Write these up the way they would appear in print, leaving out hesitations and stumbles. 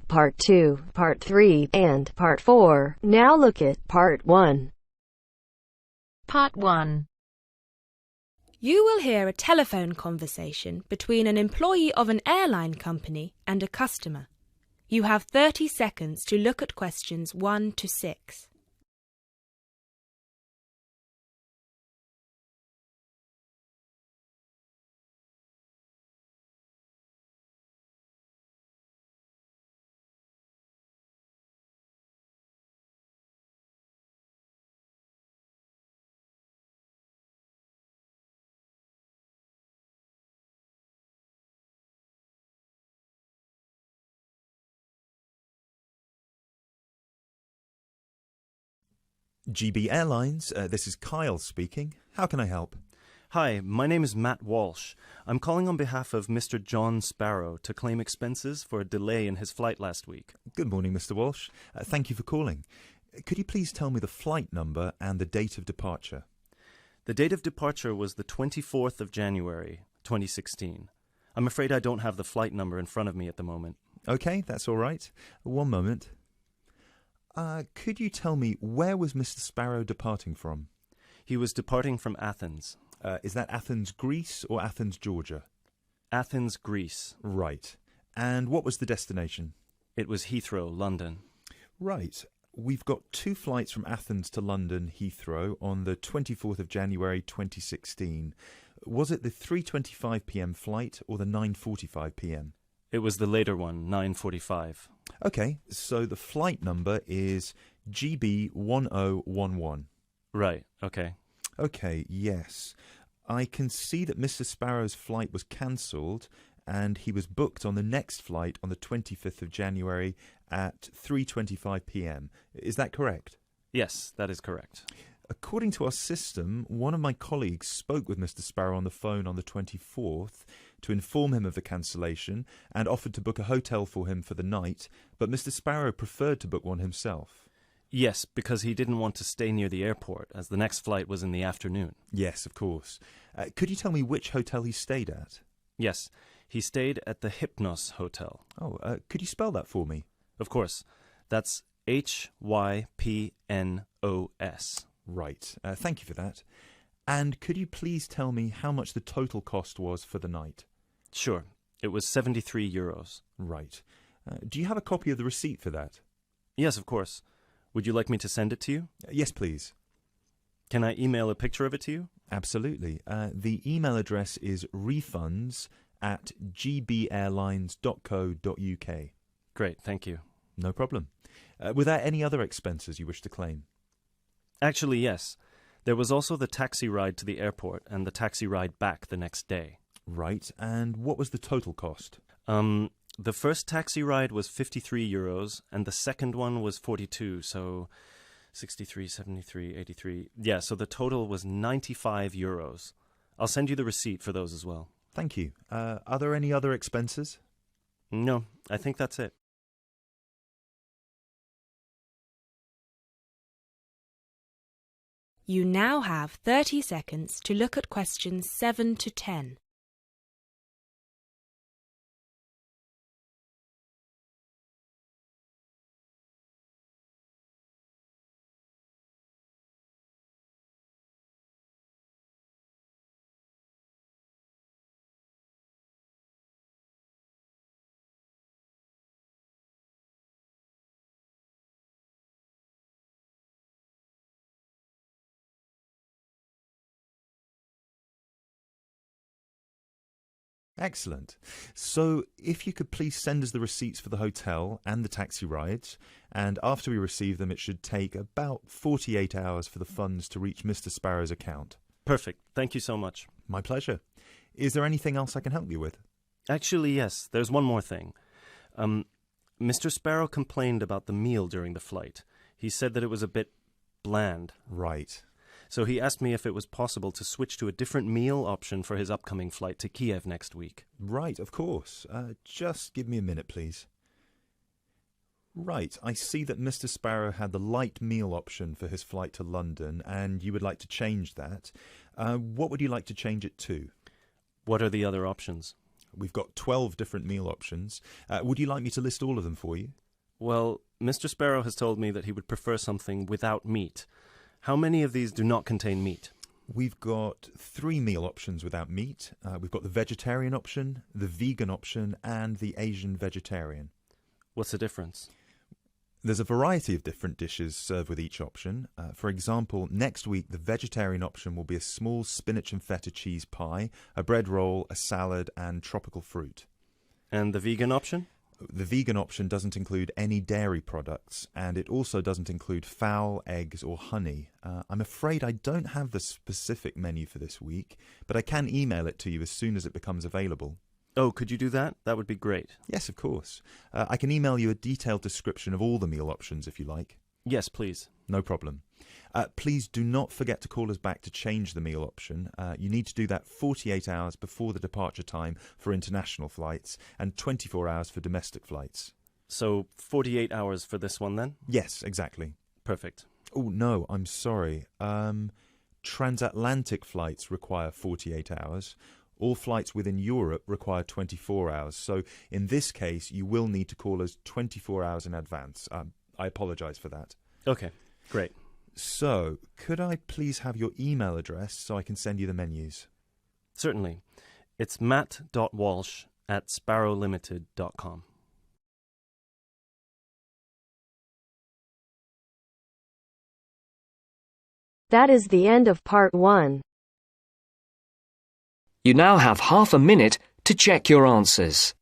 Part 2, Part 3, and Part 4. Now look at Part 1. Part 1. You will hear a telephone conversation between an employee of an airline company and a customer. You have 30 seconds to look at questions 1 to 6. GB Airlines, this is Kyle speaking. How can I help? Hi, my name is Matt Walsh. I'm calling on behalf of Mr. John Sparrow to claim expenses for a delay in his flight last week. Good morning, Mr. Walsh. Thank you for calling. Could you please tell me the flight number and the date of departure? The date of departure was the 24th of January, 2016. I'm afraid I don't have the flight number in front of me at the moment. Okay, that's all right. One moment. Could you tell me where was Mr. Sparrow departing from? He was departing from Athens. Is that Athens, Greece, or Athens, Georgia? Athens, Greece. Right. And what was the destination? It was Heathrow, London. Right. We've got 2 flights from Athens to London, Heathrow, on the 24th of January 2016. Was it the 3:25 p.m. flight or the 9:45 p.m.? It was the later one, 9:45. Okay, so the flight number is GB1011. Right, okay. Okay, yes. I can see that Mr. Sparrow's flight was cancelled and he was booked on the next flight on the 25th of January at 3:25 p.m. Is that correct? Yes, that is correct. According to our system, one of my colleagues spoke with Mr. Sparrow on the phone on the 24th to inform him of the cancellation and offered to book a hotel for him for the night, but Mr. Sparrow preferred to book one himself. Yes, because he didn't want to stay near the airport, as the next flight was in the afternoon. Yes, of course. Could you tell me which hotel he stayed at? Yes, he stayed at the Hypnos Hotel. Oh, could you spell that for me? Of course. That's Hypnos. Right. Thank you for that. And could you please tell me how much the total cost was for the night? Sure. It was €73. Right. Do you have a copy of the receipt for that? Yes, of course. Would you like me to send it to you? Yes, please. Can I email a picture of it to you? Absolutely. The email address is refunds@gbairlines.co.uk. Great, thank you. No problem. Were there any other expenses you wish to claim? Actually, yes. There was also the taxi ride to the airport and the taxi ride back the next day. Right. And what was the total cost? The first taxi ride was €53 and the second one was 42, so 63, 73, 83. Yeah, so the total was €95. I'll send you the receipt for those as well. Thank you. Are there any other expenses? No, I think that's it. You now have 30 seconds to look at questions 7 to 10. Excellent. So if you could please send us the receipts for the hotel and the taxi rides, and after we receive them it should take about 48 hours for the funds to reach Mr. Sparrow's account. Perfect. Thank you so much. My pleasure. Is there anything else I can help you with? Actually, yes. There's one more thing. Mr. Sparrow complained about the meal during the flight. He said that it was a bit bland. Right. So he asked me if it was possible to switch to a different meal option for his upcoming flight to Kiev next week. Right, of course. Just give me a minute, please. Right, I see that Mr. Sparrow had the light meal option for his flight to London, and you would like to change that. What would you like to change it to? What are the other options? We've got 12 different meal options. Would you like me to list all of them for you? Well, Mr. Sparrow has told me that he would prefer something without meat. How many of these do not contain meat? We've got 3 meal options without meat. We've got the vegetarian option, the vegan option, and the Asian vegetarian. What's the difference? There's a variety of different dishes served with each option. For example, next week the vegetarian option will be a small spinach and feta cheese pie, a bread roll, a salad, and tropical fruit. And the vegan option? The vegan option doesn't include any dairy products, and it also doesn't include fowl, eggs, or honey. I'm afraid I don't have the specific menu for this week, but I can email it to you as soon as it becomes available. Oh, could you do that? That would be great. Yes, of course. I can email you a detailed description of all the meal options if you like. Yes, please. No problem. Please do not forget to call us back to change the meal option. You need to do that 48 hours before the departure time for international flights and 24 hours for domestic flights. So 48 hours for this one then? Yes, exactly. Perfect. Oh, no, I'm sorry. Transatlantic flights require 48 hours. All flights within Europe require 24 hours. So in this case, you will need to call us 24 hours in advance. I apologise for that. Okay, great. So, could I please have your email address so I can send you the menus? Certainly. It's matt.walsh@sparrowlimited.com. That is the end of part 1. You now have half a minute to check your answers.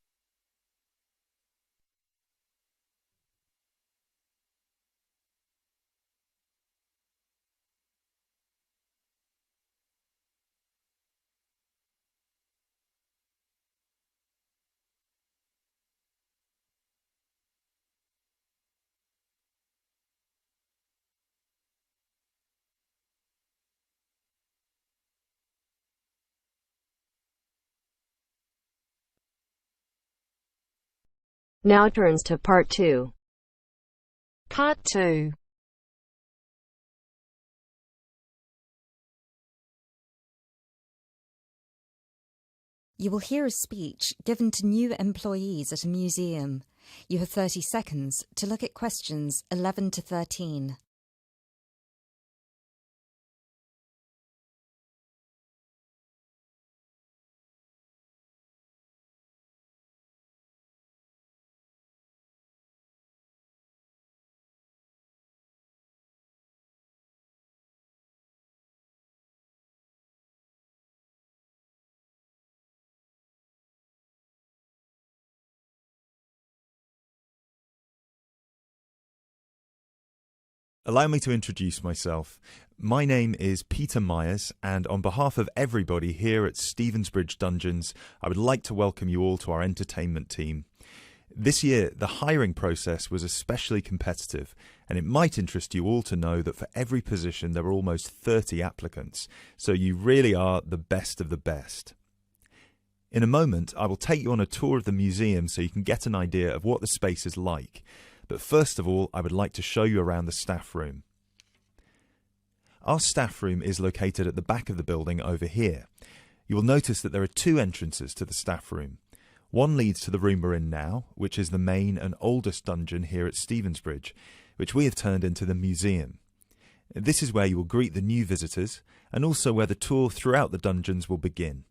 Now turns to part 2. Part 2. You will hear a speech given to new employees at a museum. You have 30 seconds to look at questions 11 to 13. Allow me to introduce myself. My name is Peter Myers, and on behalf of everybody here at Stevensbridge Dungeons, I would like to welcome you all to our entertainment team. This year, the hiring process was especially competitive, and it might interest you all to know that for every position there were almost 30 applicants, so you really are the best of the best. In a moment, I will take you on a tour of the museum so you can get an idea of what the space is like. But first of all, I would like to show you around the staff room. Our staff room is located at the back of the building over here. You will notice that there are 2 entrances to the staff room. One leads to the room we're in now, which is the main and oldest dungeon here at Stevensbridge, which we have turned into the museum. This is where you will greet the new visitors, and also where the tour throughout the dungeons will begin.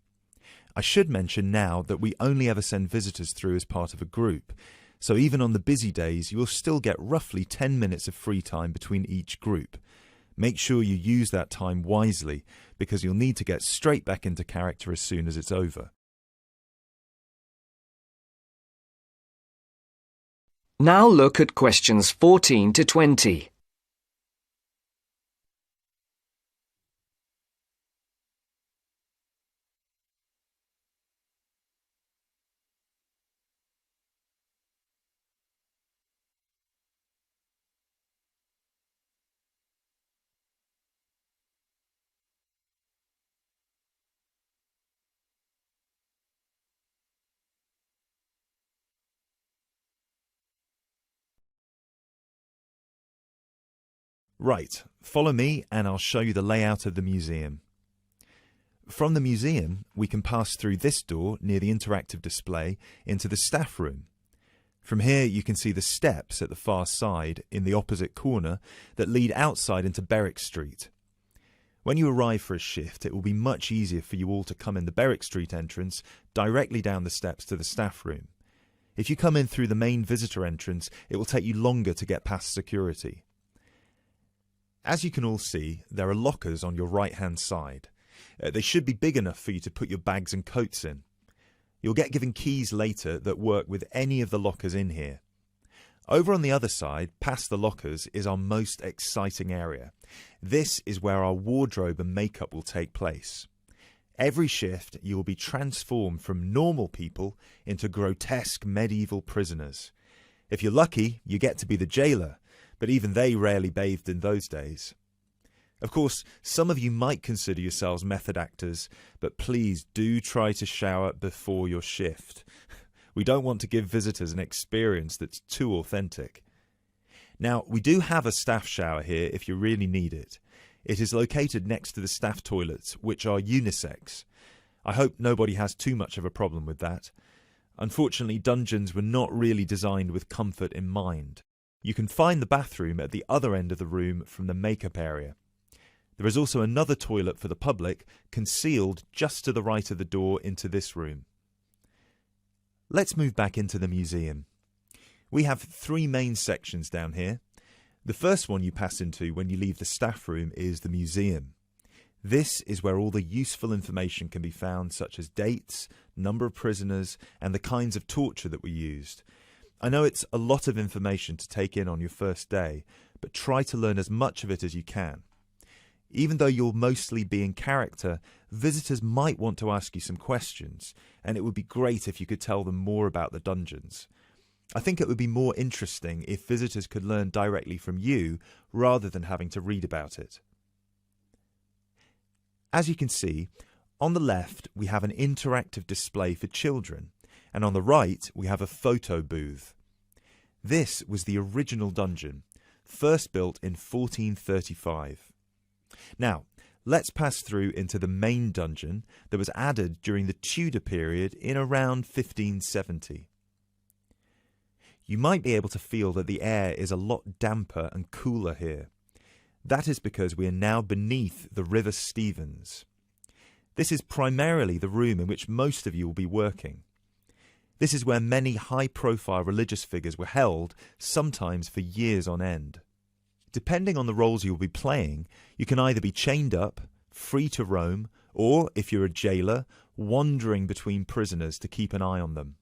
I should mention now that we only ever send visitors through as part of a group, so even on the busy days you will still get roughly 10 minutes of free time between each group. Make sure you use that time wisely, because you'll need to get straight back into character as soon as it's over. Now look at questions 14 to 20. Right, follow me and I'll show you the layout of the museum. From the museum, we can pass through this door near the interactive display into the staff room. From here, you can see the steps at the far side in the opposite corner that lead outside into Berwick Street. When you arrive for a shift, it will be much easier for you all to come in the Berwick Street entrance directly down the steps to the staff room. If you come in through the main visitor entrance, it will take you longer to get past security. As you can all see, there are lockers on your right-hand side. They should be big enough for you to put your bags and coats in. You'll get given keys later that work with any of the lockers in here. Over on the other side, past the lockers, is our most exciting area. This is where our wardrobe and makeup will take place. Every shift, you will be transformed from normal people into grotesque medieval prisoners. If you're lucky, you get to be the jailer, but even they rarely bathed in those days. Of course, some of you might consider yourselves method actors, but please do try to shower before your shift. We don't want to give visitors an experience that's too authentic. Now, we do have a staff shower here if you really need it. It is located next to the staff toilets, which are unisex. I hope nobody has too much of a problem with that. Unfortunately, dungeons were not really designed with comfort in mind. You can find the bathroom at the other end of the room from the makeup area. There is also another toilet for the public, concealed just to the right of the door into this room. Let's move back into the museum. We have 3 main sections down here. The first one you pass into when you leave the staff room is the museum. This is where all the useful information can be found, such as dates, number of prisoners, and the kinds of torture that were used. I know it's a lot of information to take in on your first day, but try to learn as much of it as you can. Even though you'll mostly be in character, visitors might want to ask you some questions, and it would be great if you could tell them more about the dungeons. I think it would be more interesting if visitors could learn directly from you rather than having to read about it. As you can see, on the left we have an interactive display for children, and on the right we have a photo booth. This was the original dungeon, first built in 1435. Now, let's pass through into the main dungeon that was added during the Tudor period in around 1570. You might be able to feel that the air is a lot damper and cooler here. That is because we are now beneath the River Stevens. This is primarily the room in which most of you will be working. This is where many high-profile religious figures were held, sometimes for years on end. Depending on the roles you will be playing, you can either be chained up, free to roam, or, if you're a jailer, wandering between prisoners to keep an eye on them.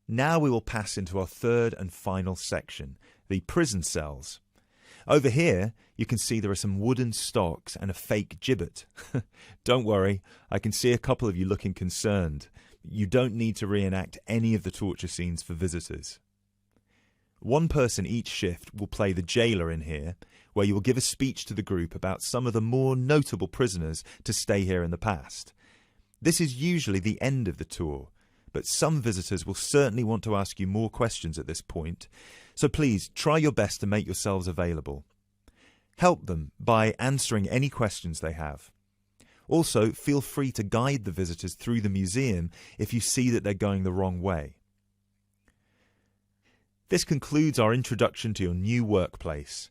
Now we will pass into our third and final section, the prison cells. Over here, you can see there are some wooden stocks and a fake gibbet. Don't worry, I can see a couple of you looking concerned. You don't need to reenact any of the torture scenes for visitors. One person each shift will play the jailer in here, where you will give a speech to the group about some of the more notable prisoners to stay here in the past. This is usually the end of the tour, but some visitors will certainly want to ask you more questions at this point, so please try your best to make yourselves available. Help them by answering any questions they have. Also, feel free to guide the visitors through the museum if you see that they're going the wrong way. This concludes our introduction to your new workplace.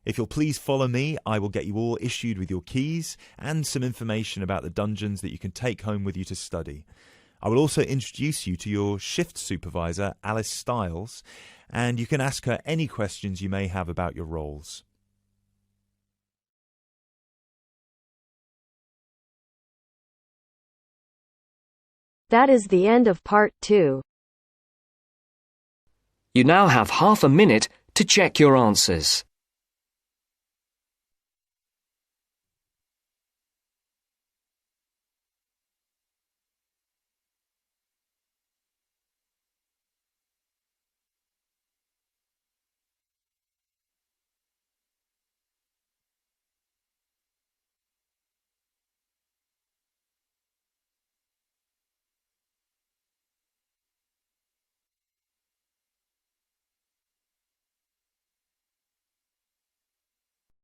If you'll please follow me, I will get you all issued with your keys and some information about the dungeons that you can take home with you to study. I will also introduce you to your shift supervisor, Alice Stiles, and you can ask her any questions you may have about your roles. That is the end of part 2. You now have half a minute to check your answers.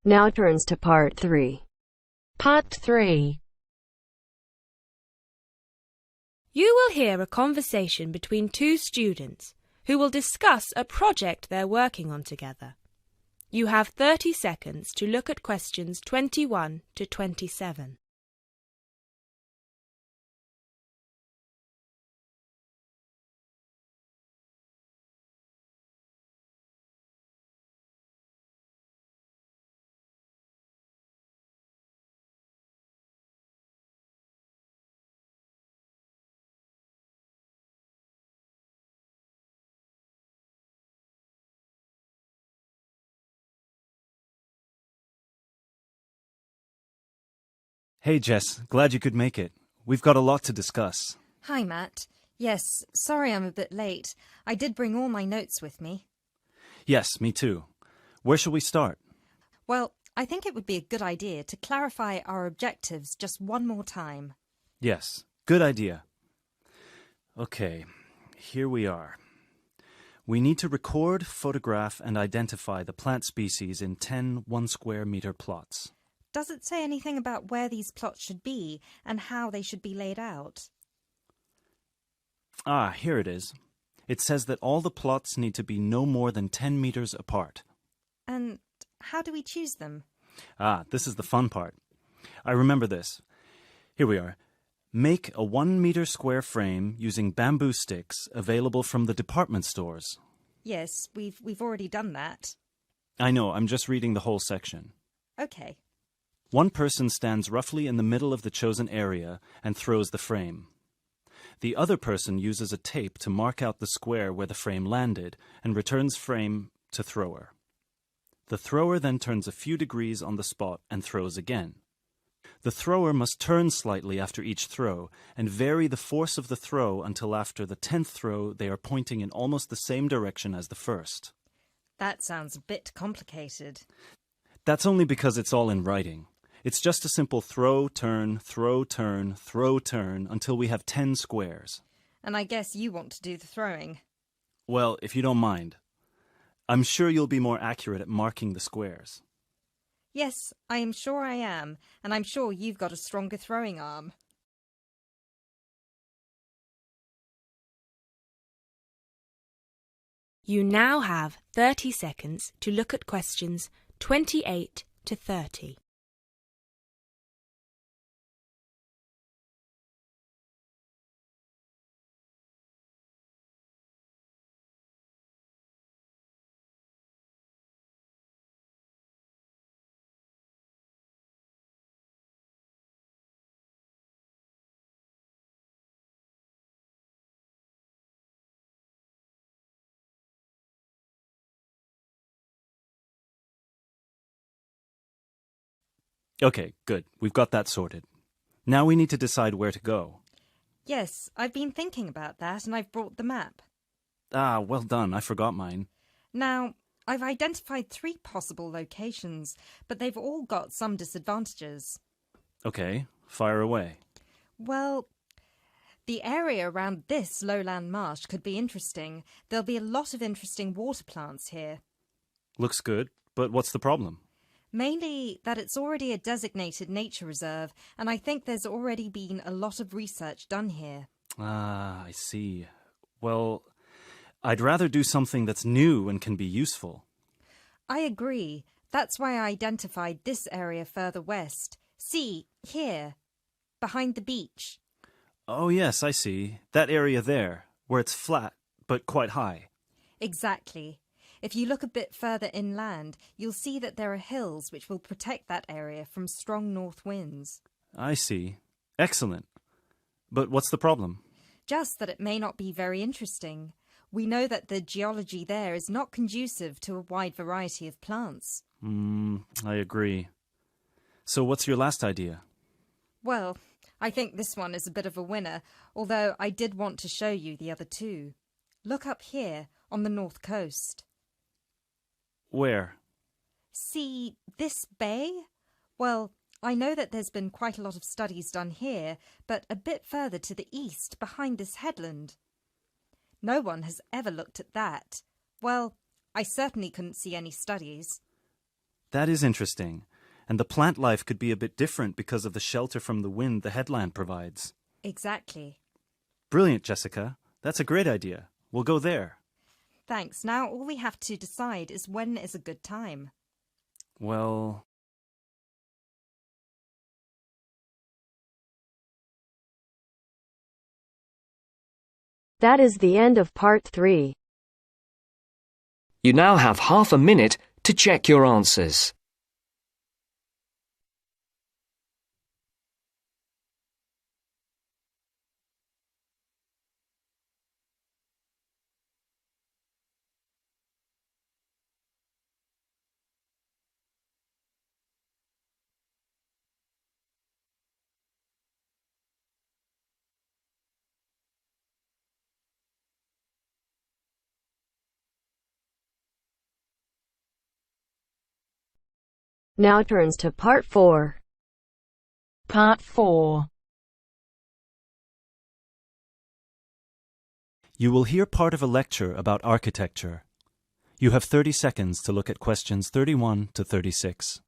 Now turns to Part 3. Part 3. You will hear a conversation between two students who will discuss a project they're working on together. You have 30 seconds to look at questions 21 to 27. Hey, Jess, glad you could make it. We've got a lot to discuss. Hi, Matt. Yes, sorry I'm a bit late. I did bring all my notes with me. Yes, me too. Where shall we start? Well, I think it would be a good idea to clarify our objectives just one more time. Yes, good idea. Okay, here we are. We need to record, photograph, and identify the plant species in 10 1-square-meter plots. Does it say anything about where these plots should be and how they should be laid out? Ah, here it is. It says that all the plots need to be no more than 10 meters apart. And how do we choose them? Ah, this is the fun part. I remember this. Here we are. Make a 1-meter square frame using bamboo sticks available from the department stores. Yes, we've already done that. I know, I'm just reading the whole section. Okay. One person stands roughly in the middle of the chosen area and throws the frame. The other person uses a tape to mark out the square where the frame landed and returns frame to thrower. The thrower then turns a few degrees on the spot and throws again. The thrower must turn slightly after each throw and vary the force of the throw until after the 10th throw they are pointing in almost the same direction as the first. That sounds a bit complicated. That's only because it's all in writing. It's just a simple throw, turn, throw, turn, throw, turn until we have 10 squares. And I guess you want to do the throwing. Well, if you don't mind. I'm sure you'll be more accurate at marking the squares. Yes, I am sure I am, and I'm sure you've got a stronger throwing arm. You now have 30 seconds to look at questions 28 to 30. Okay, good. We've got that sorted. Now we need to decide where to go. Yes, I've been thinking about that and I've brought the map. Ah, well done. I forgot mine. Now, I've identified 3 possible locations, but they've all got some disadvantages. Okay, fire away. Well, the area around this lowland marsh could be interesting. There'll be a lot of interesting water plants here. Looks good, but what's the problem? Mainly that it's already a designated nature reserve, and I think there's already been a lot of research done here. Ah, I see. Well, I'd rather do something that's new and can be useful. I agree. That's why I identified this area further west. See, here, behind the beach. Oh, yes, I see. That area there, where it's flat, but quite high. Exactly. If you look a bit further inland, you'll see that there are hills which will protect that area from strong north winds. I see. Excellent. But what's the problem? Just that it may not be very interesting. We know that the geology there is not conducive to a wide variety of plants. I agree. So what's your last idea? Well, I think this one is a bit of a winner, although I did want to show you the other 2. Look up here, on the north coast. Where? See this bay? Well, I know that there's been quite a lot of studies done here, but a bit further to the east, behind this headland. No one has ever looked at that. Well, I certainly couldn't see any studies. That is interesting. And the plant life could be a bit different because of the shelter from the wind the headland provides. Exactly. Brilliant, Jessica. That's a great idea. We'll go there. Thanks. Now all we have to decide is when is a good time. Well... That is the end of part 3. You now have half a minute to check your answers. Now turns to part 4. Part 4. You will hear part of a lecture about architecture. You have 30 seconds to look at questions 31 to 36.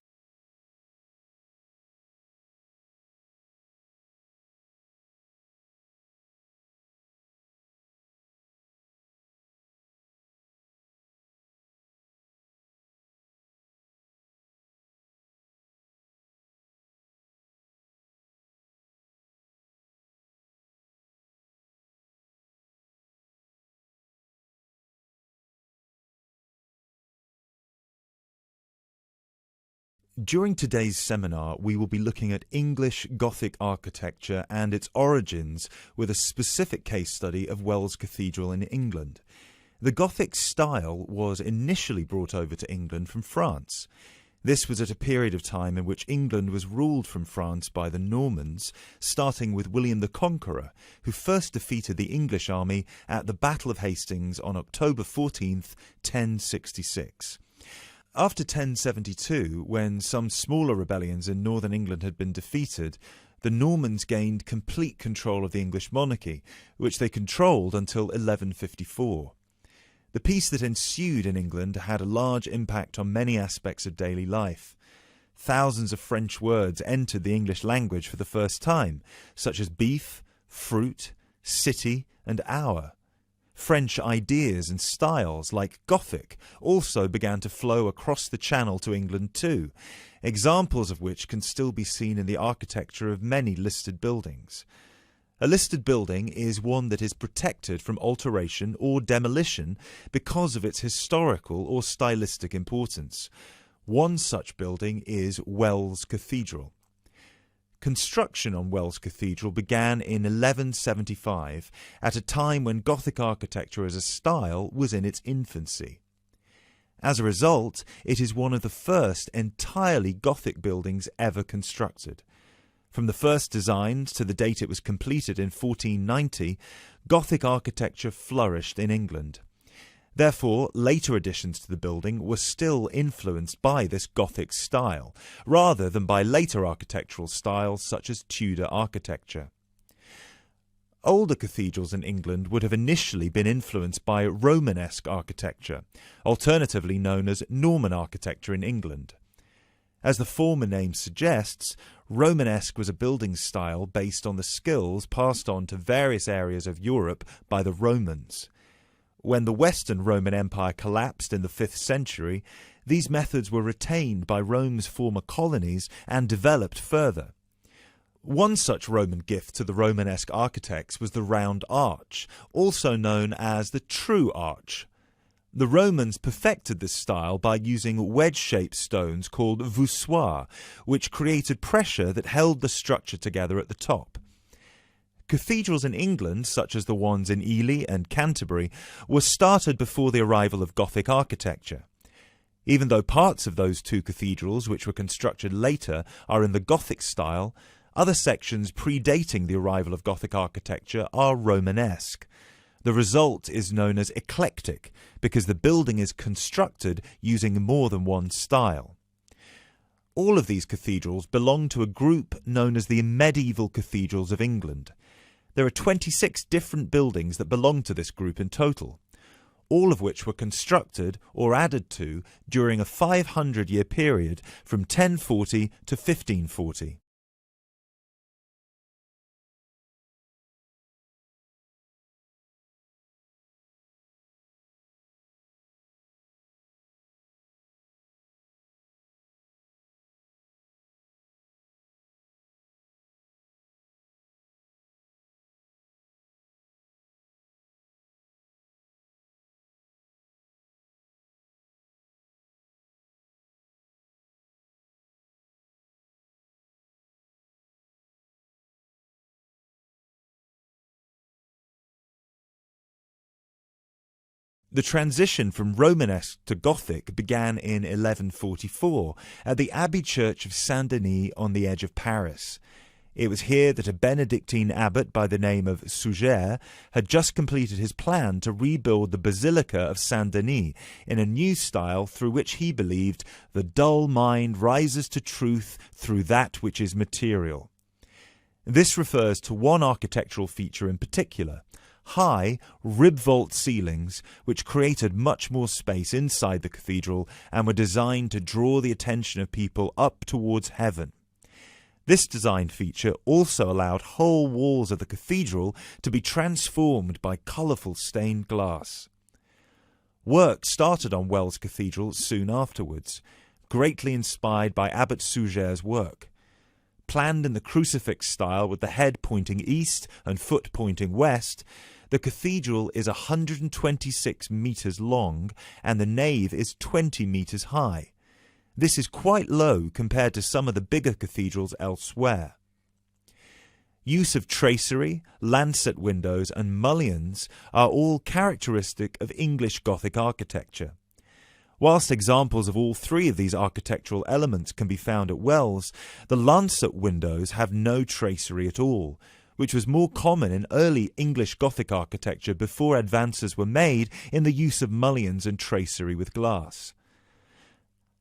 During today's seminar, we will be looking at English Gothic architecture and its origins with a specific case study of Wells Cathedral in England. The Gothic style was initially brought over to England from France. This was at a period of time in which England was ruled from France by the Normans, starting with William the Conqueror, who first defeated the English army at the Battle of Hastings on October 14th, 1066. After 1072, when some smaller rebellions in northern England had been defeated, the Normans gained complete control of the English monarchy, which they controlled until 1154. The peace that ensued in England had a large impact on many aspects of daily life. Thousands of French words entered the English language for the first time, such as beef, fruit, city, and hour. French ideas and styles, like Gothic, also began to flow across the Channel to England too, examples of which can still be seen in the architecture of many listed buildings. A listed building is one that is protected from alteration or demolition because of its historical or stylistic importance. One such building is Wells Cathedral. Construction on Wells Cathedral began in 1175, at a time when Gothic architecture as a style was in its infancy. As a result, it is one of the first entirely Gothic buildings ever constructed. From the first design to the date it was completed in 1490, Gothic architecture flourished in England. Therefore, later additions to the building were still influenced by this Gothic style, rather than by later architectural styles such as Tudor architecture. Older cathedrals in England would have initially been influenced by Romanesque architecture, alternatively known as Norman architecture in England. As the former name suggests, Romanesque was a building style based on the skills passed on to various areas of Europe by the Romans. When the Western Roman Empire collapsed in the 5th century, these methods were retained by Rome's former colonies and developed further. One such Roman gift to the Romanesque architects was the round arch, also known as the true arch. The Romans perfected this style by using wedge-shaped stones called voussoirs, which created pressure that held the structure together at the top. Cathedrals in England, such as the ones in Ely and Canterbury, were started before the arrival of Gothic architecture. Even though parts of those two cathedrals, which were constructed later, are in the Gothic style, other sections predating the arrival of Gothic architecture are Romanesque. The result is known as eclectic, because the building is constructed using more than one style. All of these cathedrals belong to a group known as the medieval cathedrals of England. There are 26 different buildings that belong to this group in total. all of which were constructed or added to during a 500-year period from 1040 to 1540. The transition from Romanesque to Gothic began in 1144 at the Abbey Church of Saint-Denis on the edge of Paris. It was here that a Benedictine abbot by the name of Suger had just completed his plan to rebuild the Basilica of Saint-Denis in a new style through which he believed the dull mind rises to truth through that which is material. This refers to one architectural feature in particular: high rib vault ceilings, which created much more space inside the cathedral and were designed to draw the attention of people up towards heaven. This design feature also allowed whole walls of the cathedral to be transformed by colourful stained glass. Work started on Wells Cathedral soon afterwards, greatly inspired by Abbot Suger's work. Planned in the crucifix style with the head pointing east and foot pointing west, the cathedral is 126 metres long and the nave is 20 metres high. This is quite low compared to some of the bigger cathedrals elsewhere. Use of tracery, lancet windows and mullions are all characteristic of English Gothic architecture. Whilst examples of all three of these architectural elements can be found at Wells, the lancet windows have no tracery at all, which was more common in early English Gothic architecture before advances were made in the use of mullions and tracery with glass.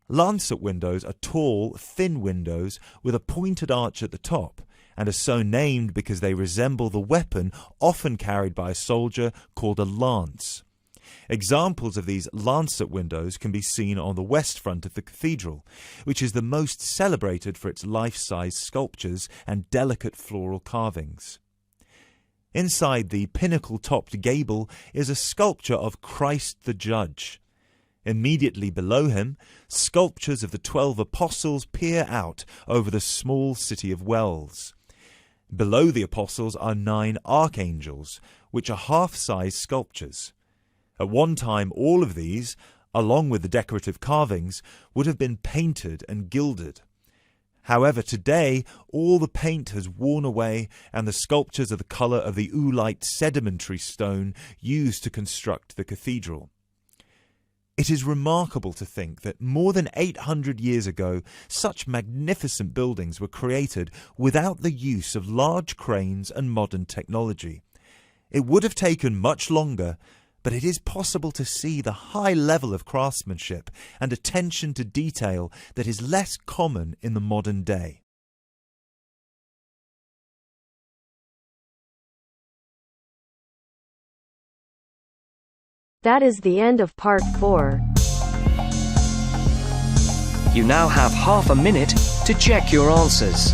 Lancet windows are tall, thin windows with a pointed arch at the top, and are so named because they resemble the weapon often carried by a soldier called a lance. Examples of these lancet windows can be seen on the west front of the cathedral, which is the most celebrated for its life-size sculptures and delicate floral carvings. Inside the pinnacle-topped gable is a sculpture of Christ the Judge. Immediately below him, sculptures of the 12 apostles peer out over the small city of Wells. Below the apostles are 9 archangels, which are half-size sculptures. At one time, all of these, along with the decorative carvings, would have been painted and gilded. However, today, all the paint has worn away and the sculptures are the colour of the oolite sedimentary stone used to construct the cathedral. It is remarkable to think that more than 800 years ago, such magnificent buildings were created without the use of large cranes and modern technology. It would have taken much longer, but it is possible to see the high level of craftsmanship and attention to detail that is less common in the modern day. That is the end of part 4. You now have half a minute to check your answers.